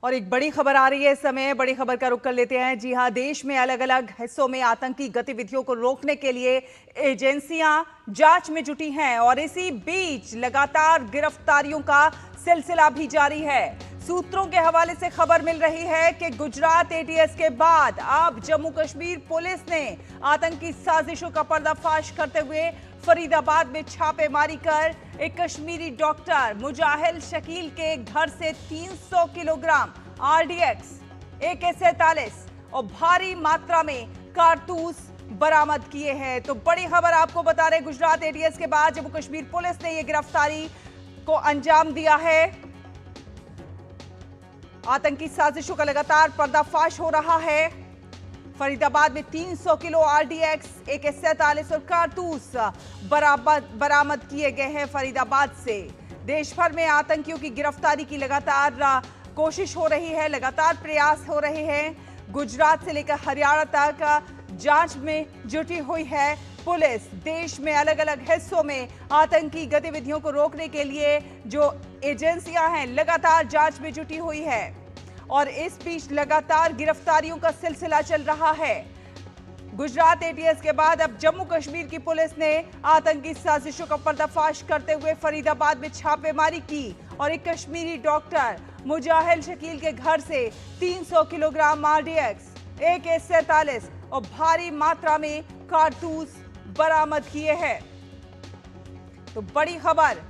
और एक बड़ी खबर आ रही है इस समय। बड़ी खबर का रुख कर लेते हैं। जी हां, देश में अलग अलग हिस्सों में आतंकी गतिविधियों को रोकने के लिए एजेंसियां जांच में जुटी हैं और इसी बीच लगातार गिरफ्तारियों का सिलसिला भी जारी है। सूत्रों के हवाले से खबर मिल रही है कि गुजरात एटीएस के बाद अब जम्मू कश्मीर पुलिस ने आतंकी साजिशों का पर्दाफाश करते हुए फरीदाबाद में छापेमारी कर एक कश्मीरी डॉक्टर मुजाहिल शकील के घर से 300 किलोग्राम आरडीएक्स, AK-47 और भारी मात्रा में कारतूस बरामद किए हैं। तो बड़ी खबर आपको बता रहे, गुजरात एटीएस के बाद जम्मू कश्मीर पुलिस ने यह गिरफ्तारी को अंजाम दिया है। आतंकी साजिशों का लगातार पर्दाफाश हो रहा है। फरीदाबाद में 300 किलो आरडीएक्स, AK-47 और कारतूस बरामद किए गए हैं फरीदाबाद से। देश भर में आतंकियों की गिरफ्तारी की लगातार कोशिश हो रही है, लगातार प्रयास हो रहे हैं। गुजरात से लेकर हरियाणा तक जांच में जुटी हुई है पुलिस। देश में अलग अलग हिस्सों में आतंकी गतिविधियों को रोकने के लिए जो एजेंसियां हैं लगातार जांच में जुटी हुई है और इस बीच लगातार गिरफ्तारियों का सिलसिला चल रहा है। गुजरात एटीएस के बाद अब जम्मू कश्मीर की पुलिस ने आतंकी साजिशों का पर्दाफाश करते हुए फरीदाबाद में छापेमारी की और एक कश्मीरी डॉक्टर मुजाहिल शकील के घर से 300 किलोग्राम आरडीएक्स, AK-47 और भारी मात्रा में कारतूस बरामद किए हैं। तो बड़ी खबर,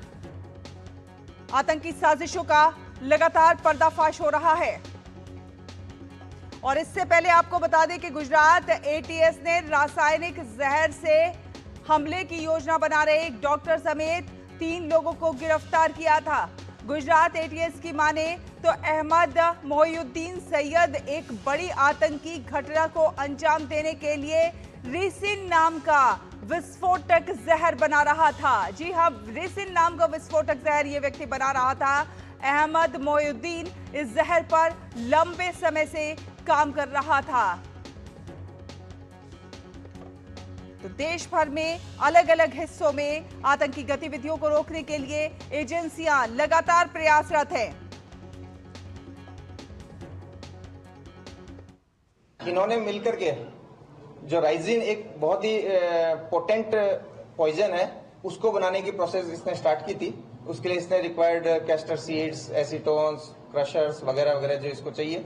आतंकी साजिशों का लगातार पर्दाफाश हो रहा है। और इससे पहले आपको बता दें कि गुजरात एटीएस ने रासायनिक जहर से हमले की योजना बना रहे एक डॉक्टर समेत 3 लोगों को गिरफ्तार किया था। गुजरात एटीएस की माने तो अहमद मोहिउद्दीन सैयद एक बड़ी आतंकी घटना को अंजाम देने के लिए रेसिन नाम का विस्फोटक जहर बना रहा था। जी हां, रेसिन नाम का विस्फोटक जहर ये व्यक्ति बना रहा था। अहमद मोहिउद्दीन इस जहर पर लंबे समय से काम कर रहा था। तो देश भर में अलग अलग हिस्सों में आतंकी गतिविधियों को रोकने के लिए एजेंसियां लगातार प्रयासरत हैं। इन्होंने मिलकर के जो राइजिन एक बहुत ही पोटेंट पॉइजन है उसको बनाने की प्रोसेस इसने स्टार्ट की थी। उसके लिए इसने रिक्वायर्ड कैस्टर सीड्स, एसीटोन्स, क्रशर्स वगैरह वगैरह जो इसको चाहिए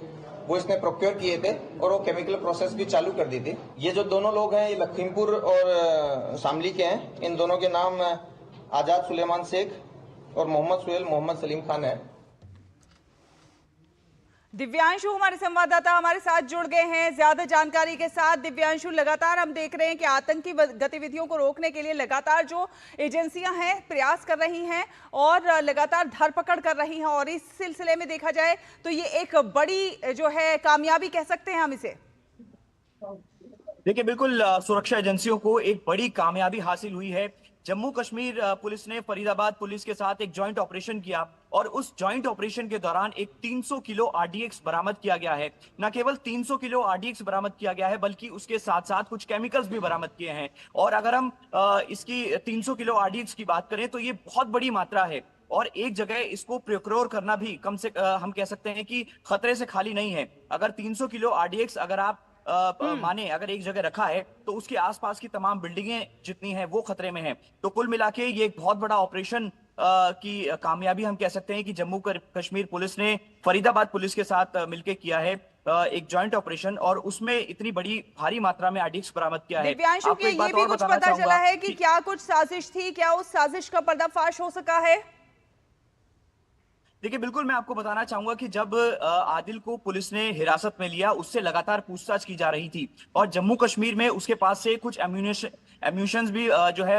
वो इसने प्रोक्योर किए थे और वो केमिकल प्रोसेस भी चालू कर दी थी। ये जो दोनों लोग हैं ये लखीमपुर और शामली के हैं। इन दोनों के नाम आजाद सुलेमान शेख और मोहम्मद सुहेल मोहम्मद सलीम खान है। दिव्यांशु हमारे संवाददाता हमारे साथ जुड़ गए हैं ज्यादा जानकारी के साथ। दिव्यांशु, लगातार हम देख रहे हैं कि आतंकी गतिविधियों को रोकने के लिए लगातार जो एजेंसियां हैं प्रयास कर रही हैं और लगातार धरपकड़ कर रही हैं और इस सिलसिले में देखा जाए तो ये एक बड़ी जो है कामयाबी कह सकते हैं हम इसे। देखिए, बिल्कुल सुरक्षा एजेंसियों को एक बड़ी कामयाबी हासिल हुई है। जम्मू कश्मीर पुलिस ने फरीदाबाद पुलिस के साथ एक जॉइंट ऑपरेशन किया और उस जॉइंट ऑपरेशन के दौरान एक 300 किलो आरडीएक्स बरामद किया गया है। न केवल 300 किलो आरडीएक्स बरामद किया गया है बल्कि उसके साथ साथ कुछ केमिकल्स भी बरामद किए हैं। और अगर हम इसकी 300 किलो आरडीएक्स की बात करें तो ये बहुत बड़ी मात्रा है और एक जगह इसको प्रोक्योर करना भी कम से हम कह सकते हैं कि खतरे से खाली नहीं है। अगर 300 किलो आरडीएक्स अगर आप माने अगर एक जगह रखा है तो उसके आसपास की तमाम बिल्डिंगें जितनी हैं वो खतरे में हैं। तो कुल मिला के ये एक बहुत बड़ा ऑपरेशन की कामयाबी हम कह सकते हैं कि जम्मू कश्मीर पुलिस ने फरीदाबाद पुलिस के साथ मिलकर किया है एक जॉइंट ऑपरेशन और उसमें इतनी बड़ी भारी मात्रा में आरडीएक्स बरामद किया है। दिव्यांशु, ये भी कुछ पता चला है कि क्या कुछ साजिश थी, क्या उस साजिश का पर्दाफाश हो सका है? देखिए, बिल्कुल मैं आपको बताना चाहूंगा कि जब आदिल को पुलिस ने हिरासत में लिया उससे लगातार पूछताछ की जा रही थी और जम्मू कश्मीर में उसके पास से कुछ एम्यूनिशंस भी जो है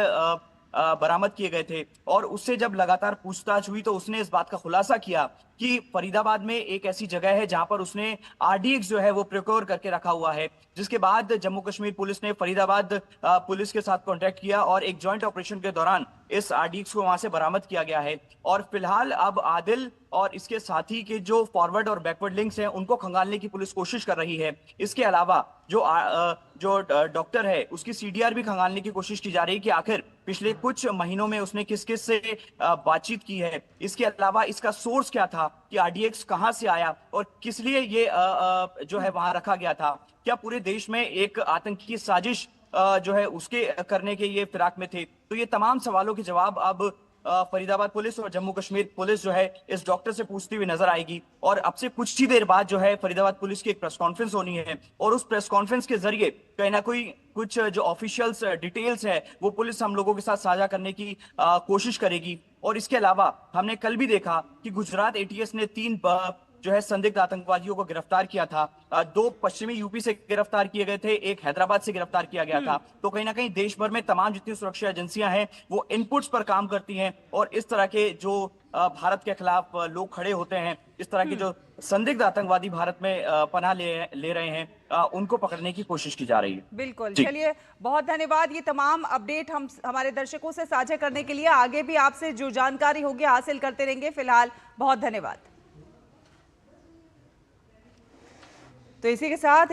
बरामद किए गए थे और उससे जब लगातार पूछताछ हुई तो उसने इस बात का खुलासा किया कि फरीदाबाद में एक ऐसी जगह है जहां पर उसने आरडीएक्स जो है वो प्रोक्योर करके रखा हुआ है। जिसके बाद जम्मू कश्मीर पुलिस ने फरीदाबाद पुलिस के साथ कांटेक्ट किया और एक जॉइंट ऑपरेशन के दौरान इस आरडीएक्स को वहां से बरामद किया गया है। और फिलहाल अब आदिल और इसके साथी के जो फॉरवर्ड और बैकवर्ड लिंक्स हैं उनको खंगालने की पुलिस कोशिश कर रही है। इसके अलावा जो डॉक्टर है उसकी सीडीआर भी खंगालने की कोशिश की जा रही है कि आखिर पिछले कुछ महीनों में उसने किस किस से बातचीत की है। इसके अलावा इसका सोर्स क्या था कि आरडीएक्स कहां से आया और किस लिए ये जो है वहां रखा गया था। क्या पूरे देश में एक आतंकी साजिश जो है उसके करने के ये फिराक में थे। तो ये तमाम सवालों के जवाब अब फरीदाबाद पुलिस और जम्मू कश्मीर पुलिस जो है इस डॉक्टर से पूछती हुई नजर आएगी। और अब से कुछ ही देर बाद जो है फरीदाबाद पुलिस की एक प्रेस कॉन्फ्रेंस होनी है और उस प्रेस कॉन्फ्रेंस के जरिए कहीं ना कोई कुछ जो ऑफिशियल्स डिटेल्स है वो पुलिस हम लोगों के साथ साझा करने की कोशिश करेगी। और इसके अलावा हमने कल भी देखा कि गुजरात एटीएस ने 3 जो है संदिग्ध आतंकवादियों को गिरफ्तार किया था। 2 पश्चिमी यूपी से गिरफ्तार किए गए थे, 1 हैदराबाद से गिरफ्तार किया गया था। तो कहीं ना कहीं देश भर में तमाम जितनी सुरक्षा एजेंसियां हैं वो इनपुट्स पर काम करती हैं और इस तरह के जो भारत के खिलाफ लोग खड़े होते हैं, इस तरह के जो संदिग्ध आतंकवादी भारत में पनाह ले रहे हैं उनको पकड़ने की कोशिश की जा रही है। बिल्कुल, चलिए बहुत धन्यवाद ये तमाम अपडेट हम हमारे दर्शकों से साझा करने के लिए। आगे भी आपसे जो जानकारी होगी हासिल करते रहेंगे। फिलहाल बहुत धन्यवाद। तो इसी के साथ